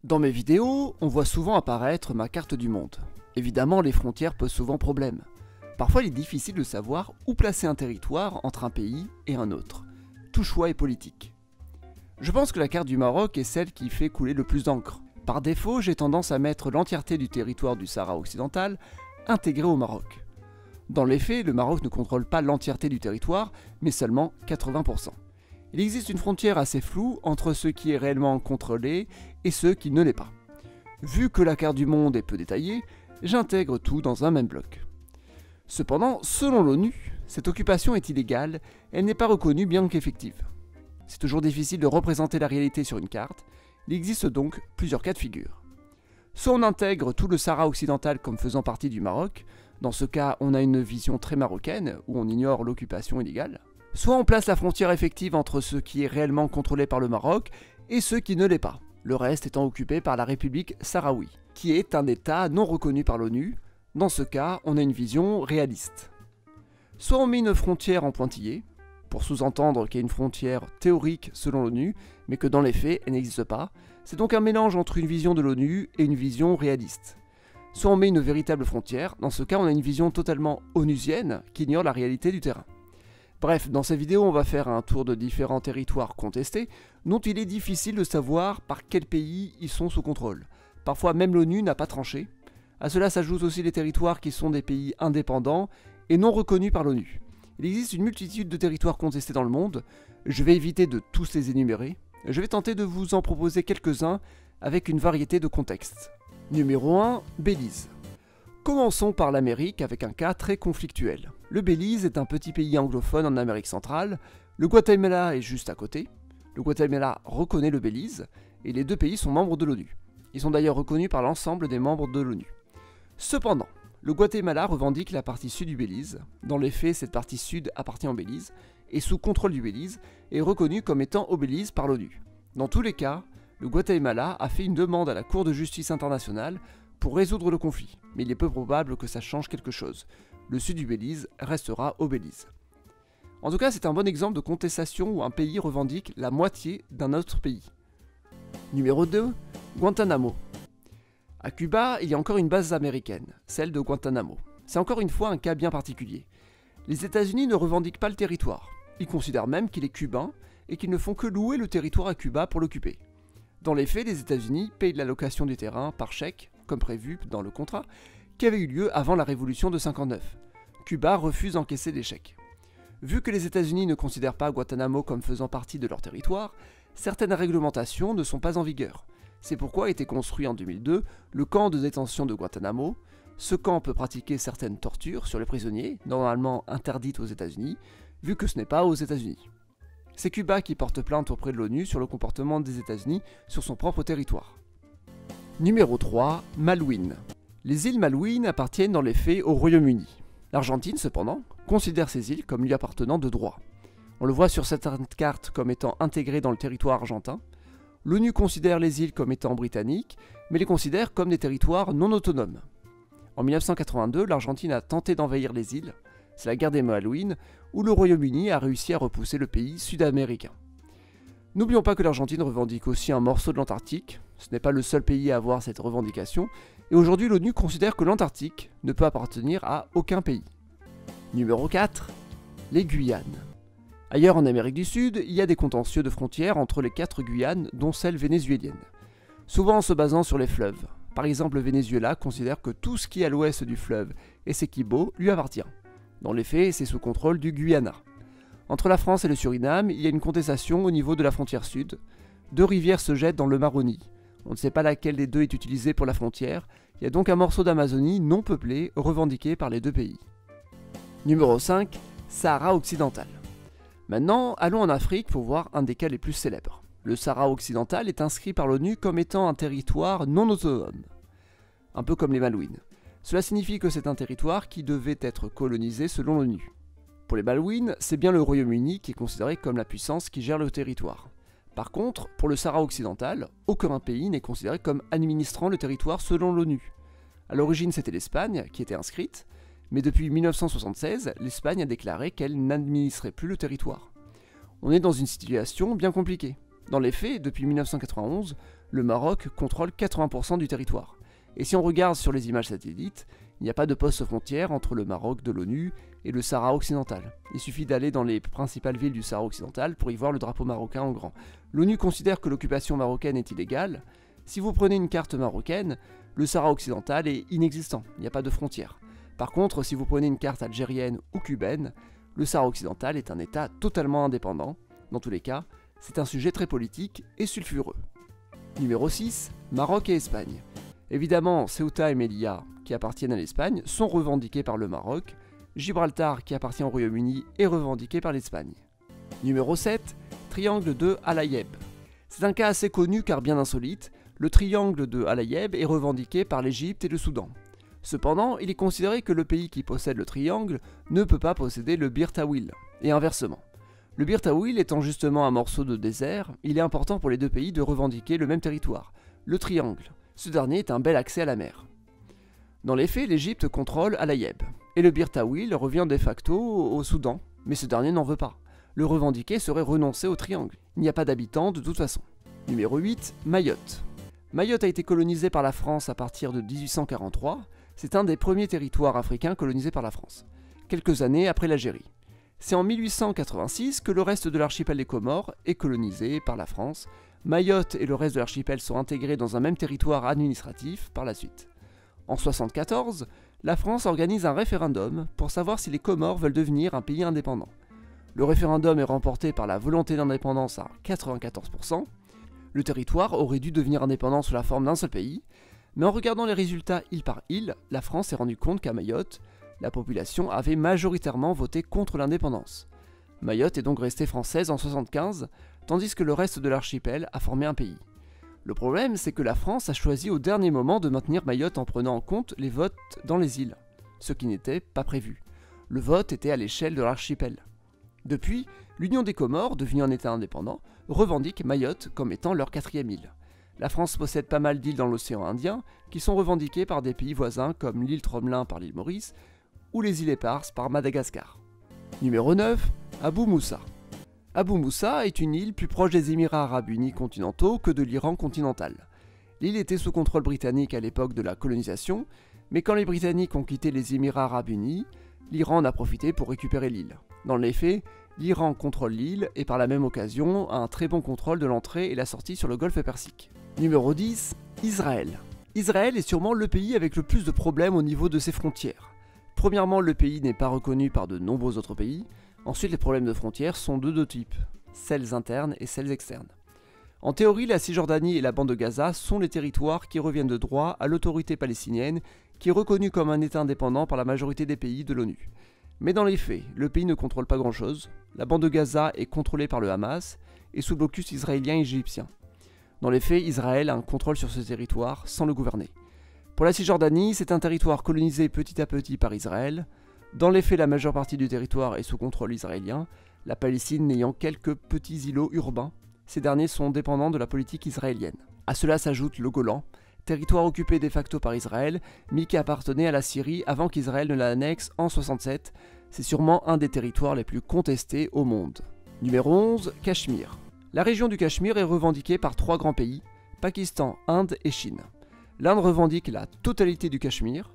Dans mes vidéos, on voit souvent apparaître ma carte du monde. Évidemment, les frontières posent souvent problème. Parfois, il est difficile de savoir où placer un territoire entre un pays et un autre. Tout choix est politique. Je pense que la carte du Maroc est celle qui fait couler le plus d'encre. Par défaut, j'ai tendance à mettre l'entièreté du territoire du Sahara occidental intégré au Maroc. Dans les faits, le Maroc ne contrôle pas l'entièreté du territoire, mais seulement 80%. Il existe une frontière assez floue entre ce qui est réellement contrôlé et ce qui ne l'est pas. Vu que la carte du monde est peu détaillée, j'intègre tout dans un même bloc. Cependant, selon l'ONU, cette occupation est illégale et elle n'est pas reconnue bien qu'effective. C'est toujours difficile de représenter la réalité sur une carte, il existe donc plusieurs cas de figure. Soit on intègre tout le Sahara occidental comme faisant partie du Maroc, dans ce cas on a une vision très marocaine où on ignore l'occupation illégale. Soit on place la frontière effective entre ce qui est réellement contrôlé par le Maroc et ce qui ne l'est pas, le reste étant occupé par la République sahraoui, qui est un État non reconnu par l'ONU. Dans ce cas, on a une vision réaliste. Soit on met une frontière en pointillé, pour sous-entendre qu'il y a une frontière théorique selon l'ONU, mais que dans les faits, elle n'existe pas. C'est donc un mélange entre une vision de l'ONU et une vision réaliste. Soit on met une véritable frontière, dans ce cas on a une vision totalement onusienne qui ignore la réalité du terrain. Bref, dans cette vidéo on va faire un tour de différents territoires contestés, dont il est difficile de savoir par quel pays ils sont sous contrôle. Parfois même l'ONU n'a pas tranché. À cela s'ajoutent aussi les territoires qui sont des pays indépendants et non reconnus par l'ONU. Il existe une multitude de territoires contestés dans le monde, je vais éviter de tous les énumérer, je vais tenter de vous en proposer quelques-uns avec une variété de contextes. Numéro 1, Belize. Commençons par l'Amérique avec un cas très conflictuel. Le Belize est un petit pays anglophone en Amérique centrale, le Guatemala est juste à côté, le Guatemala reconnaît le Belize, et les deux pays sont membres de l'ONU. Ils sont d'ailleurs reconnus par l'ensemble des membres de l'ONU. Cependant, le Guatemala revendique la partie sud du Belize. Dans les faits, cette partie sud appartient au Belize, et sous contrôle du Belize, est reconnue comme étant au Belize par l'ONU. Dans tous les cas, le Guatemala a fait une demande à la Cour de justice internationale pour résoudre le conflit, mais il est peu probable que ça change quelque chose. Le sud du Belize restera au Belize. En tout cas, c'est un bon exemple de contestation où un pays revendique la moitié d'un autre pays. Numéro 2, Guantanamo. À Cuba, il y a encore une base américaine, celle de Guantanamo. C'est encore une fois un cas bien particulier. Les États-Unis ne revendiquent pas le territoire. Ils considèrent même qu'il est cubain et qu'ils ne font que louer le territoire à Cuba pour l'occuper. Dans les faits, les États-Unis payent l'allocation du terrain par chèque, comme prévu dans le contrat, qui avait eu lieu avant la révolution de 59. Cuba refuse d'encaisser des chèques. Vu que les États-Unis ne considèrent pas Guantanamo comme faisant partie de leur territoire, certaines réglementations ne sont pas en vigueur. C'est pourquoi a été construit en 2002 le camp de détention de Guantanamo. Ce camp peut pratiquer certaines tortures sur les prisonniers, normalement interdites aux États-Unis, vu que ce n'est pas aux États-Unis. C'est Cuba qui porte plainte auprès de l'ONU sur le comportement des États-Unis sur son propre territoire. Numéro 3, Malouines. Les îles Malouines appartiennent dans les faits au Royaume-Uni. L'Argentine, cependant, considère ces îles comme lui appartenant de droit. On le voit sur certaines cartes comme étant intégrées dans le territoire argentin. L'ONU considère les îles comme étant britanniques, mais les considère comme des territoires non autonomes. En 1982, l'Argentine a tenté d'envahir les îles. C'est la guerre des Malouines, où le Royaume-Uni a réussi à repousser le pays sud-américain. N'oublions pas que l'Argentine revendique aussi un morceau de l'Antarctique. Ce n'est pas le seul pays à avoir cette revendication, et aujourd'hui l'ONU considère que l'Antarctique ne peut appartenir à aucun pays. Numéro 4, les Guyanes. Ailleurs en Amérique du Sud, il y a des contentieux de frontières entre les 4 Guyanes, dont celle vénézuélienne. Souvent en se basant sur les fleuves. Par exemple, le Venezuela considère que tout ce qui est à l'ouest du fleuve Essequibo lui appartient. Dans les faits, c'est sous contrôle du Guyana. Entre la France et le Suriname, il y a une contestation au niveau de la frontière sud. 2 rivières se jettent dans le Maroni. On ne sait pas laquelle des deux est utilisée pour la frontière. Il y a donc un morceau d'Amazonie non peuplé revendiqué par les deux pays. Numéro 5, Sahara occidental. Maintenant, allons en Afrique pour voir un des cas les plus célèbres. Le Sahara occidental est inscrit par l'ONU comme étant un territoire non autonome, un peu comme les Malouines. Cela signifie que c'est un territoire qui devait être colonisé selon l'ONU. Pour les Malouines, c'est bien le Royaume-Uni qui est considéré comme la puissance qui gère le territoire. Par contre, pour le Sahara occidental, aucun pays n'est considéré comme administrant le territoire selon l'ONU. À l'origine, c'était l'Espagne qui était inscrite, mais depuis 1976, l'Espagne a déclaré qu'elle n'administrait plus le territoire. On est dans une situation bien compliquée. Dans les faits, depuis 1991, Le Maroc contrôle 80% du territoire. Et si on regarde sur les images satellites, il n'y a pas de poste frontière entre le Maroc de l'ONU et le Sahara occidental. Il suffit d'aller dans les principales villes du Sahara occidental pour y voir le drapeau marocain en grand. L'ONU considère que l'occupation marocaine est illégale. Si vous prenez une carte marocaine, le Sahara occidental est inexistant, il n'y a pas de frontière. Par contre, si vous prenez une carte algérienne ou cubaine, le Sahara occidental est un État totalement indépendant. Dans tous les cas, c'est un sujet très politique et sulfureux. Numéro 6, Maroc et Espagne. Évidemment, Ceuta et Melilla, qui appartiennent à l'Espagne, sont revendiqués par le Maroc. Gibraltar, qui appartient au Royaume-Uni, est revendiqué par l'Espagne. Numéro 7, triangle de Al-Ayeb. C'est un cas assez connu car bien insolite. Le triangle de Al-Ayeb est revendiqué par l'Égypte et le Soudan. Cependant, il est considéré que le pays qui possède le triangle ne peut pas posséder le Bir Tawil, et inversement. Le Bir Tawil étant justement un morceau de désert, il est important pour les deux pays de revendiquer le même territoire, le triangle. Ce dernier est un bel accès à la mer. Dans les faits, l'Égypte contrôle Al-Ayeb, et le Bir Tawil revient de facto au Soudan, mais ce dernier n'en veut pas. Le revendiquer serait renoncer au triangle. Il n'y a pas d'habitants de toute façon. Numéro 8, Mayotte. Mayotte a été colonisée par la France à partir de 1843. C'est un des premiers territoires africains colonisés par la France, quelques années après l'Algérie. C'est en 1886 que le reste de l'archipel des Comores est colonisé par la France. Mayotte et le reste de l'archipel sont intégrés dans un même territoire administratif par la suite. En 1974, la France organise un référendum pour savoir si les Comores veulent devenir un pays indépendant. Le référendum est remporté par la volonté d'indépendance à 94%. Le territoire aurait dû devenir indépendant sous la forme d'un seul pays, mais en regardant les résultats île par île, la France s'est rendue compte qu'à Mayotte, la population avait majoritairement voté contre l'indépendance. Mayotte est donc restée française en 1975, tandis que le reste de l'archipel a formé un pays. Le problème, c'est que la France a choisi au dernier moment de maintenir Mayotte en prenant en compte les votes dans les îles, ce qui n'était pas prévu. Le vote était à l'échelle de l'archipel. Depuis, l'Union des Comores, devenue un État indépendant, revendique Mayotte comme étant leur 4e île. La France possède pas mal d'îles dans l'océan Indien, qui sont revendiquées par des pays voisins comme l'île Tromelin par l'île Maurice, ou les îles Éparses par Madagascar. Numéro 9, Abu Moussa. Abu Moussa est une île plus proche des Émirats arabes unis continentaux que de l'Iran continental. L'île était sous contrôle britannique à l'époque de la colonisation, mais quand les Britanniques ont quitté les Émirats arabes unis, l'Iran en a profité pour récupérer l'île. Dans les faits, l'Iran contrôle l'île et par la même occasion a un très bon contrôle de l'entrée et la sortie sur le golfe Persique. Numéro 10, Israël. Israël est sûrement le pays avec le plus de problèmes au niveau de ses frontières. Premièrement, le pays n'est pas reconnu par de nombreux autres pays. Ensuite, les problèmes de frontières sont de deux types, celles internes et celles externes. En théorie, la Cisjordanie et la bande de Gaza sont les territoires qui reviennent de droit à l'autorité palestinienne, qui est reconnue comme un État indépendant par la majorité des pays de l'ONU. Mais dans les faits, le pays ne contrôle pas grand-chose, la bande de Gaza est contrôlée par le Hamas et sous blocus israélien et égyptien. Dans les faits, Israël a un contrôle sur ce territoire sans le gouverner. Pour la Cisjordanie, c'est un territoire colonisé petit à petit par Israël. Dans les faits, la majeure partie du territoire est sous contrôle israélien, la Palestine n'ayant quelques petits îlots urbains. Ces derniers sont dépendants de la politique israélienne. À cela s'ajoute le Golan, territoire occupé de facto par Israël, mais qui appartenait à la Syrie avant qu'Israël ne l'annexe en 1967. C'est sûrement un des territoires les plus contestés au monde. Numéro 11, Cachemire. La région du Cachemire est revendiquée par 3 grands pays, Pakistan, Inde et Chine. L'Inde revendique la totalité du Cachemire,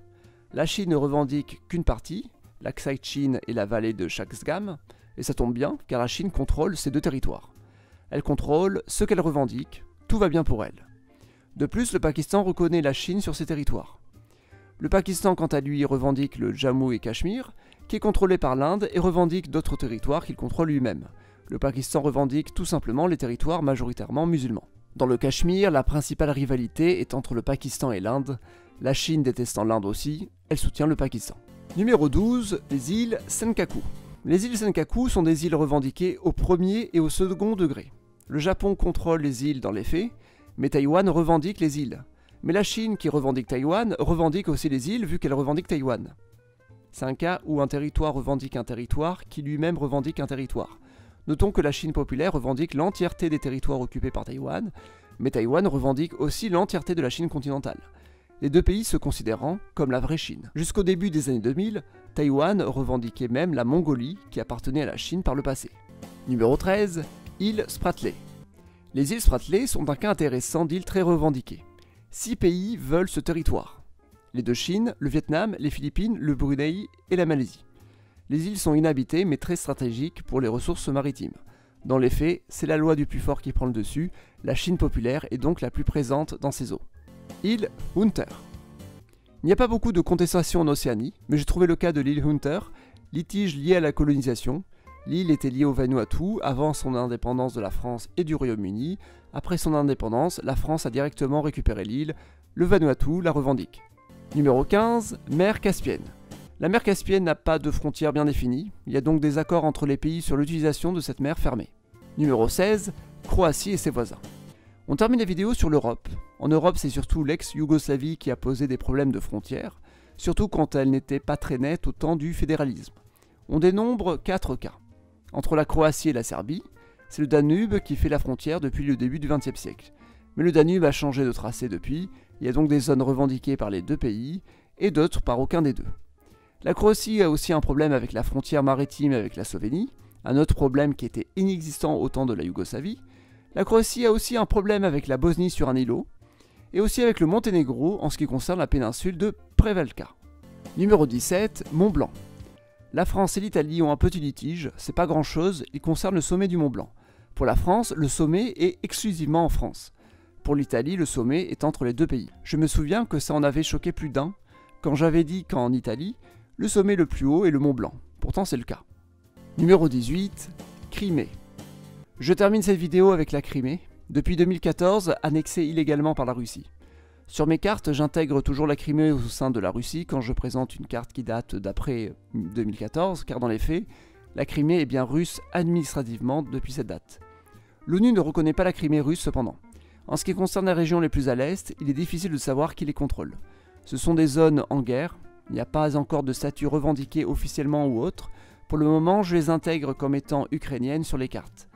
la Chine ne revendique qu'une partie, l'Aksai Chin et la vallée de Shaksgam, et ça tombe bien car la Chine contrôle ces 2 territoires. Elle contrôle ce qu'elle revendique, tout va bien pour elle. De plus, le Pakistan reconnaît la Chine sur ses territoires. Le Pakistan, quant à lui, revendique le Jammu et Cachemire, qui est contrôlé par l'Inde et revendique d'autres territoires qu'il contrôle lui-même. Le Pakistan revendique tout simplement les territoires majoritairement musulmans. Dans le Cachemire, la principale rivalité est entre le Pakistan et l'Inde. La Chine détestant l'Inde aussi, elle soutient le Pakistan. Numéro 12, les îles Senkaku. Les îles Senkaku sont des îles revendiquées au premier et au second degré. Le Japon contrôle les îles dans les faits, mais Taïwan revendique les îles. Mais la Chine, qui revendique Taïwan, revendique aussi les îles vu qu'elle revendique Taïwan. C'est un cas où un territoire revendique un territoire qui lui-même revendique un territoire. Notons que la Chine populaire revendique l'entièreté des territoires occupés par Taïwan, mais Taïwan revendique aussi l'entièreté de la Chine continentale. Les deux pays se considérant comme la vraie Chine. Jusqu'au début des années 2000, Taïwan revendiquait même la Mongolie qui appartenait à la Chine par le passé. Numéro 13, île Spratly. Les îles Spratly sont un cas intéressant d'îles très revendiquées. 6 pays veulent ce territoire. Les deux Chines, le Vietnam, les Philippines, le Brunei et la Malaisie. Les îles sont inhabitées mais très stratégiques pour les ressources maritimes. Dans les faits, c'est la loi du plus fort qui prend le dessus, la Chine populaire est donc la plus présente dans ces eaux. Île Hunter. Il n'y a pas beaucoup de contestations en Océanie, mais j'ai trouvé le cas de l'île Hunter, litige lié à la colonisation. L'île était liée au Vanuatu avant son indépendance de la France et du Royaume-Uni. Après son indépendance, la France a directement récupéré l'île, le Vanuatu la revendique. Numéro 15, mer Caspienne. La mer Caspienne n'a pas de frontières bien définies, il y a donc des accords entre les pays sur l'utilisation de cette mer fermée. Numéro 16, Croatie et ses voisins. On termine la vidéo sur l'Europe. En Europe, c'est surtout l'ex-Yougoslavie qui a posé des problèmes de frontières, surtout quand elle n'était pas très nette au temps du fédéralisme. On dénombre 4 cas. Entre la Croatie et la Serbie, c'est le Danube qui fait la frontière depuis le début du XXe siècle. Mais le Danube a changé de tracé depuis, il y a donc des zones revendiquées par les deux pays, et d'autres par aucun des deux. La Croatie a aussi un problème avec la frontière maritime avec la Slovénie, un autre problème qui était inexistant au temps de la Yougoslavie. La Croatie a aussi un problème avec la Bosnie sur un îlot, et aussi avec le Monténégro en ce qui concerne la péninsule de Prevlaka. Numéro 17, Mont Blanc. La France et l'Italie ont un petit litige, c'est pas grand chose, il concerne le sommet du Mont Blanc. Pour la France, le sommet est exclusivement en France. Pour l'Italie, le sommet est entre les deux pays. Je me souviens que ça en avait choqué plus d'un, quand j'avais dit qu'en Italie, le sommet le plus haut est le Mont Blanc. Pourtant c'est le cas. Numéro 18, Crimée. Je termine cette vidéo avec la Crimée, depuis 2014 annexée illégalement par la Russie. Sur mes cartes, j'intègre toujours la Crimée au sein de la Russie quand je présente une carte qui date d'après 2014, car dans les faits, la Crimée est bien russe administrativement depuis cette date. L'ONU ne reconnaît pas la Crimée russe cependant. En ce qui concerne les régions les plus à l'est, il est difficile de savoir qui les contrôle. Ce sont des zones en guerre, il n'y a pas encore de statut revendiqué officiellement ou autre. Pour le moment, je les intègre comme étant ukrainiennes sur les cartes.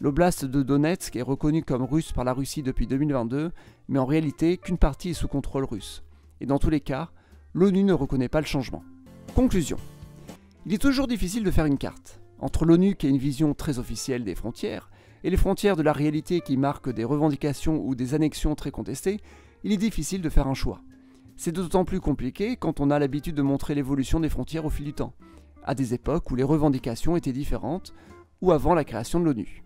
L'oblast de Donetsk est reconnu comme russe par la Russie depuis 2022, mais en réalité qu'une partie est sous contrôle russe. Et dans tous les cas, l'ONU ne reconnaît pas le changement. Conclusion. Il est toujours difficile de faire une carte. Entre l'ONU qui a une vision très officielle des frontières, et les frontières de la réalité qui marquent des revendications ou des annexions très contestées, il est difficile de faire un choix. C'est d'autant plus compliqué quand on a l'habitude de montrer l'évolution des frontières au fil du temps, à des époques où les revendications étaient différentes, ou avant la création de l'ONU.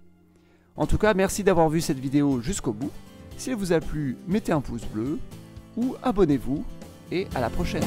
En tout cas, merci d'avoir vu cette vidéo jusqu'au bout. Si elle vous a plu, mettez un pouce bleu, ou abonnez-vous, et à la prochaine.